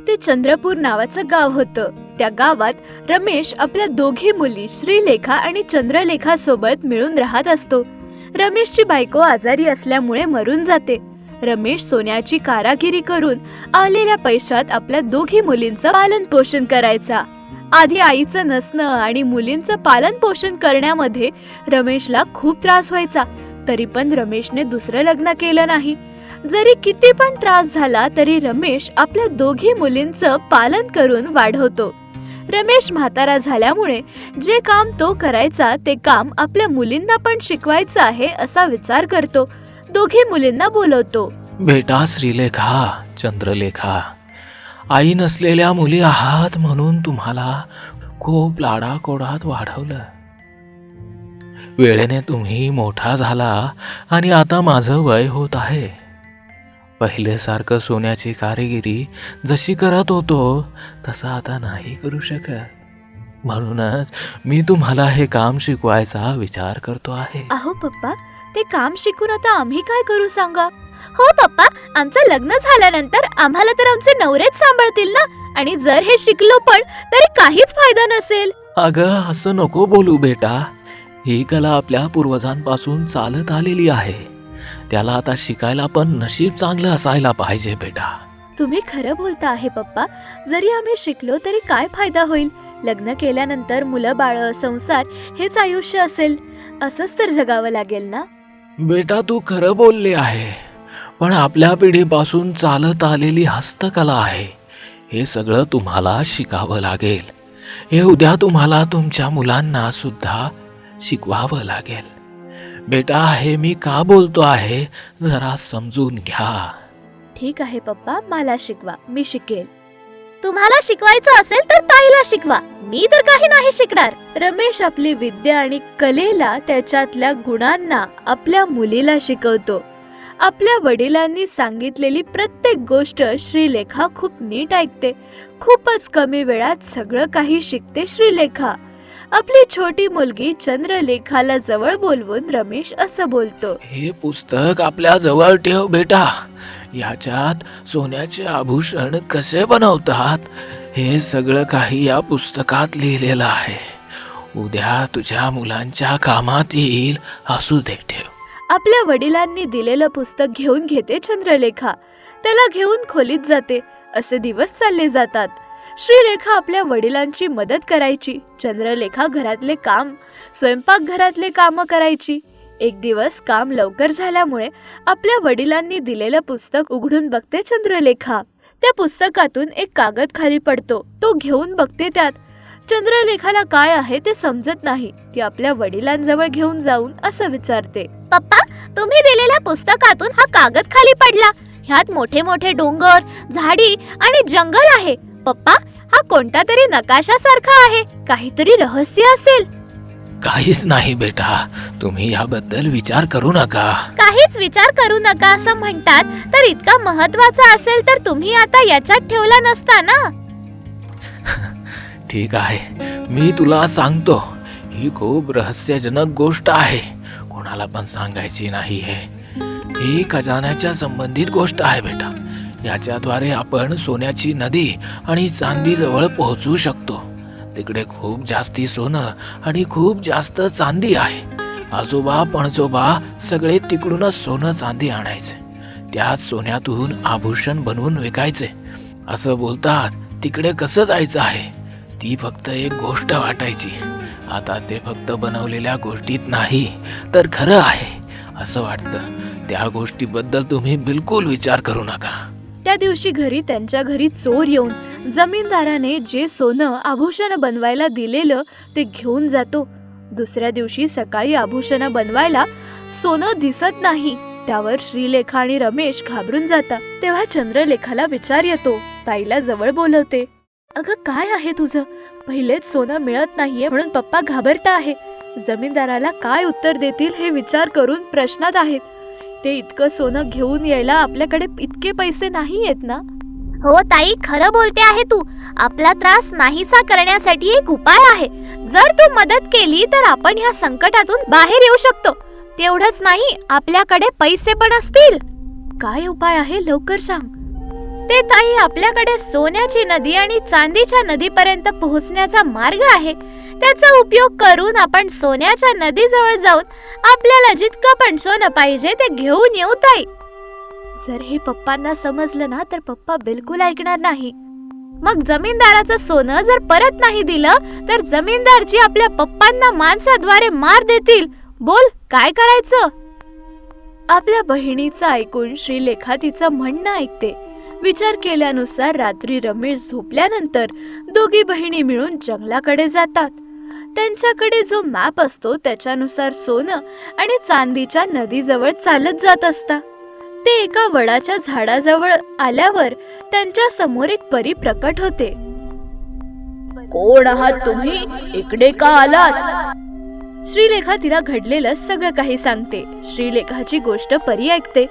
ते चंद्रपूर नावाचं गाव होतं. त्या गावात रमेश आपल्या दोघी मुली श्रीलेखा आणि चंद्रलेखा सोबत मिळून राहत असतो. रमेशची बायको आजारी असल्यामुळे मरून जाते. रमेश सोन्याची कारागिरी करून आलेल्या पैशात आपल्या दोघी मुलींचं पालन पोषण करायचा. आधी आईचं नसणं आणि मुलींचं पालन पोषण करण्यामध्ये रमेशला खूप त्रास व्हायचा. तरी पण रमेशने दुसरं लग्न केलं नाही. जरी किती पण त्रास झाला तरी रमेश आपल्या दोघी मुलींचं पालन करून वाढवतो. रमेश म्हातारा झाल्यामुळे जे काम तो करायचा ते काम आपल्या मुलींना पण शिकवायचं आहे असा विचार करतो. दोघी मुलींना बोलवतो. बेटा श्रीलेखा, चंद्रलेखा, आई नसलेल्या मुली आहात म्हणून तुम्हाला खूप लाडाकोडात वाढवलं. वेळेने तुम्ही मोठा झाला आणि आता माझं वय होत आहे. पहिलेसारखं सोन्याची कारागिरी जशी करत होतो तसं आता नाही करू शकत. म्हणूनच मी तुम्हाला हे काम शिकवायचा विचार करतो आहे. अहो पप्पा, ते काम शिकून आता आम्ही काय करू सांगा? हो पप्पा, आमचं लग्न झाल्यानंतर आम्हाला तर आमचे नवरेच सांभाळतील ना, आणि जर हे शिकलो पण तरी काहीच फायदा नसेल. अगं असं नको बोलू बेटा. ही कला आपल्या पूर्वजांपासून चालत आलेली आहे. त्याला आता शिकायला पण नशीब चांगलं असायला पाहिजे बेटा. तुम्ही खरं बोलता आहे पप्पा. जरी आम्ही शिकलो तरी काय फायदा होईल? लग्न केल्यानंतर मुलं बाळ संसार हेच आयुष्य असेल. असंच तर जगावं लागेल ना. बेटा तू खरं बोलले आहे, पण आपल्या पिढीपासून चालत आलेली हस्तकला आहे. हे सगळं तुम्हाला शिकावं लागेल. हे उद्या तुम्हाला तुमच्या मुलांना सुद्धा शिकवावं लागेल. बेटा हे मी का बोलतो आहे जरा समजून घ्या. ठीक आहे पप्पा, मला शिकवा, मी शिकेल. तुम्हाला शिकवायचं असेल तर ताईला शिकवा, मी तर काही नाही शिकणार. रमेश आपली विद्या आणि कलेला, त्याच्यातल्या गुणांना आपल्या मुलीला शिकवतो. आपल्या वडिलांनी सांगितलेली प्रत्येक गोष्ट श्रीलेखा खूप नीट ऐकते. खूपच कमी वेळात सगळं काही शिकते श्रीलेखा. आपली छोटी मुलगी चंद्रलेखाला जवळ बोलवून रमेश असं बोलतो. हे पुस्तक आपल्या जवळ ठेव बेटा. याच्यात सोन्याचे आभूषण कसे बनवतात हे सगळं काही या पुस्तकात लिहिलेलं आहे. उद्या तुझ्या मुलांच्या कामात येईल, असू दे, ठेव. आपल्या वडिलांनी दिलेलं पुस्तक घेऊन घेते चंद्रलेखा. त्याला घेऊन खोलीत जाते. असे दिवस चालले जातात. श्रीलेखा आपल्या वडिलांची मदत करायची. चंद्रलेखा घरातले काम, स्वयंपाकघरातले काम करायची. एक दिवस काम लवकर झाल्यामुळे आपल्या वडिलांनी दिलेलं पुस्तक उघडून बघते चंद्रलेखा. त्या पुस्तकातून एक कागद खाली पडतो. तो घेऊन बघते. त्यात चंद्रलेखाला काय आहे ते समजत नाही. ती आपल्या वडिलांजवळ घेऊन जाऊन असं विचारते. पप्पा, तुम्ही दिलेल्या पुस्तकातून हा कागद खाली पडला. ह्यात मोठे मोठे डोंगर, झाडी आणि जंगल आहे. पप्पा, हा कोणता तरी नकाशासारखा आहे. काहीतरी रहस्य असेल. काहीच नाही बेटा, तुम्ही याबद्दल विचार करू नका. काहीच विचार करू नका असं म्हणतात, तर इतका महत्वाचा असेल तर तुम्ही आता याच्यात ठेवला नसता ना. ठीक आहे, मी तुला सांगतो. ही खूप रहस्यजनक गोष्ट आहे. कोणाला पण सांगायची नाही. ही खजान्याच्या संबंधित गोष्ट आहे बेटा. याच्याद्वारे आपण सोन्याची नदी आणि चांदी जवळ पोहोचू शकतो. तिकडे खूप जास्ती सोनं आणि खूप जास्त चांदी आहे. आजोबा पणजोबा सगळे तिकडूनच सोनं चांदी आणायचे. त्याच सोन्यातून आभूषण बनवून विकायचे. असं बोलतात. तिकडे कसं जायचं आहे ती फक्त एक गोष्ट वाटायची. आता ते फक्त बनवलेल्या गोष्टीत नाही तर खरं आहे असं वाटतं. त्या गोष्टीबद्दल तुम्ही बिलकुल विचार करू नका. त्या दिवशी त्यांच्या घरी चोर येऊन जमीनदाराने जे सोनं आभूषण बनवायला दिलेलं ते घेऊन जातो. दुसऱ्या दिवशी सकाळी आभूषण बनवायला सोनं दिसत नाही. त्यावर श्रीलेखा आणि रमेश घाबरून जातात. तेव्हा चंद्रलेखाला विचार येतो. ताईला जवळ बोलवते. अगं काय आहे तुझं? पहिलेच सोनं मिळत नाहीये म्हणून पप्पा घाबरता आहे. जमीनदाराला काय उत्तर देतील हे विचार करून प्रश्नात आहेत. ते इतकं सोनं घेऊन यायला आपल्याकडे इतके पैसे नाही आहेत ना. हो ताई, खरं बोलते आहे तू. आपला त्रास नाहीसा करण्यासाठी एक उपाय आहे. जर तू मदत केली तर आपण ह्या संकटातून बाहेर येऊ शकतो. तेवढंच नाही, आपल्याकडे पैसे पण असतील. काय उपाय आहे लवकर सांग. ते ताई, आपल्याकडे सोन्याची नदी आणि चांदीच्या नदीपर्यंत पोहोचण्याचा मार्ग आहे. त्याचा उपयोग करून आपण सोन्याच्या नदीजवळ जाऊन आपल्याला जितकं पण सोनं पाहिजे ते घेऊन येऊ ताई. जर हे पप्पांना समजलं ना तर पप्पा बिलकुल ऐकणार नाही. मग जमीनदाराचं सोनं जर परत नाही दिलं तर जमीनदारजी आपल्या पप्पांना माणसाद्वारे मार देतील. बोल, काय करायचं? आपल्या बहिणीचं ऐकून श्रीलेखा तिचं म्हणणं ऐकते. विचार केल्यानुसार रात्री रमेश झोपल्यानंतर दोघी बहिणी मिळून जंगलाकडे जातात. त्यांच्याकडे जो मॅप असतो त्याच्यानुसार सोनं आणि चांदीच्या नदीजवळ चालत जात असतात. ते एका वडाच्या झाडाजवळ आल्यावर त्यांच्या समोर एक परी प्रकट होते. कोण आहात तुम्ही? इकडे का आलात? श्रीलेखा तिला घडलेलं सगळं काही सांगते. श्रीलेखाची गोष्ट परी ऐकते.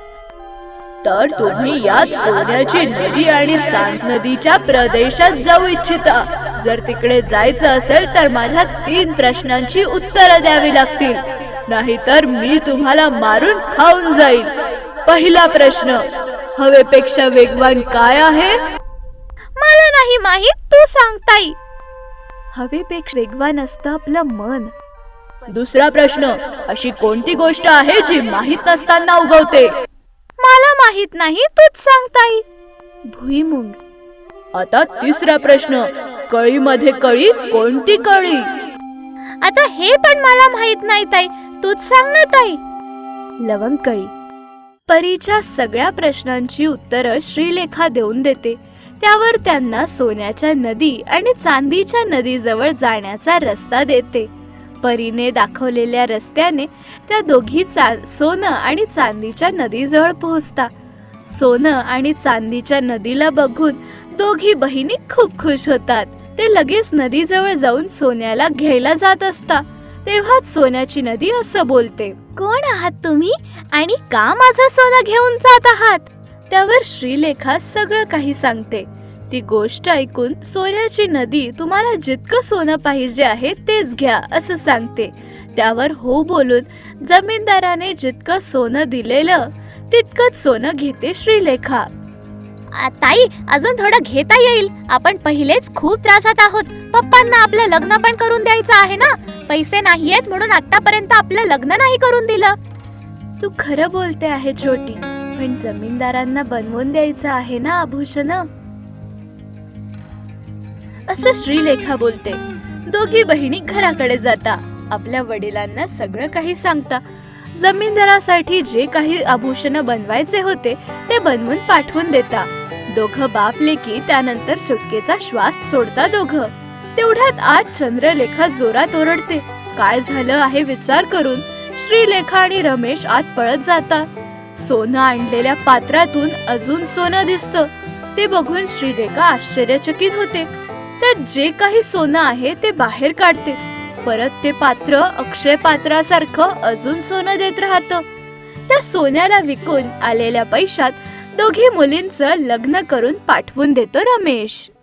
तर तुम्ही याच सोन्याची नदी आणि चांद नदीच्या प्रदेशात जाऊ इच्छिता. जर तिकडे जायचं असेल तर माझ्या 3 प्रश्नांची उत्तरं द्यावी लागतील, नाहीतर मी तुम्हाला मारून खाऊन जाईल. पहिला प्रश्न, हवेपेक्षा वेगवान काय आहे? मला नाही माहित, तू सांग ताई. हवेपेक्षा वेगवान असतं आपलं मन. दुसरा प्रश्न, अशी कोणती गोष्ट आहे जी माहित नसताना उगवते? मला माहित नाही, तूच सांग ताई. भुईमुंग. आता तिसरा प्रश्न, कळीमध्ये कळी कोणती कळी? आता हे पण मला माहित नाही ताई, तूच सांग ना ताई. लवंगकळी. परीच्या सगळ्या प्रश्नांची उत्तरं श्रीलेखा देऊन देते. त्यावर त्यांना सोन्याच्या नदी आणि चांदीच्या नदीजवळ जाण्याचा रस्ता देते. परीने दाखवलेल्या रस्त्याने त्या दोघी सोनं आणि चांदीच्या नदीजवळ पोहोचता. सोनं आणि चांदीच्या नदीला बघून दोघी बहिणी खूप खुश होतात. ते लगेच नदीजवळ जाऊन सोन्याला घ्यायला जात असता. तेव्हाच सोन्याची नदी असं बोलते. कोण आहात तुम्ही आणि का माझं सोनं घेऊन जात आहात? त्यावर श्रीलेखा सगळं काही सांगते. ती गोष्ट ऐकून सोन्याची नदी तुम्हाला जितकं सोनं पाहिजे आहे तेच घ्या असं सांगते. त्यावर हो बोलून जमीनदाराने जितकं सोनं दिलेलं तितकंच सोनं घेते श्रीलेखा. ताई, अजून थोडं घेता येईल. आपण पहिलेच खूप त्रासात आहोत. पप्पांना आपलं लग्न पण करून द्यायचं आहे ना. पैसे नाहीयेत म्हणून आतापर्यंत आपलं लग्न नाही करून दिलं. तू खरं बोलते आहे छोटी, पण जमीनदारांना बनवून द्यायचं आहे ना आभूषण. असं श्रीलेखा बोलते. दोघी बहिणी घराकडे जाता. आपल्या वडिलांना सगळं काही सांगता. जमीनदारासाठी जे काही आभूषण बनवायचे होते ते बनवून पाठवून देता. दोघं बाप लेकी त्यानंतर सुटकेचा श्वास सोडता दोघं. तेवढ्यात आज चंद्रलेखा जोरात ओरडते. काय झालं आहे विचार करून श्रीलेखा आणि रमेश आत पळत जातात. सोनं आणलेल्या पात्रातून अजून सोनं दिसतं. ते बघून श्रीलेखा आश्चर्यचकित होते. त्यात जे काही सोनं आहे ते बाहेर काढते. परत ते पात्र अक्षय पात्रासारखं अजून सोनं देत राहतं. त्या सोन्याला विकून आलेल्या पैशात दोघी मुलींचं लग्न करून पाठवून देतो रमेश.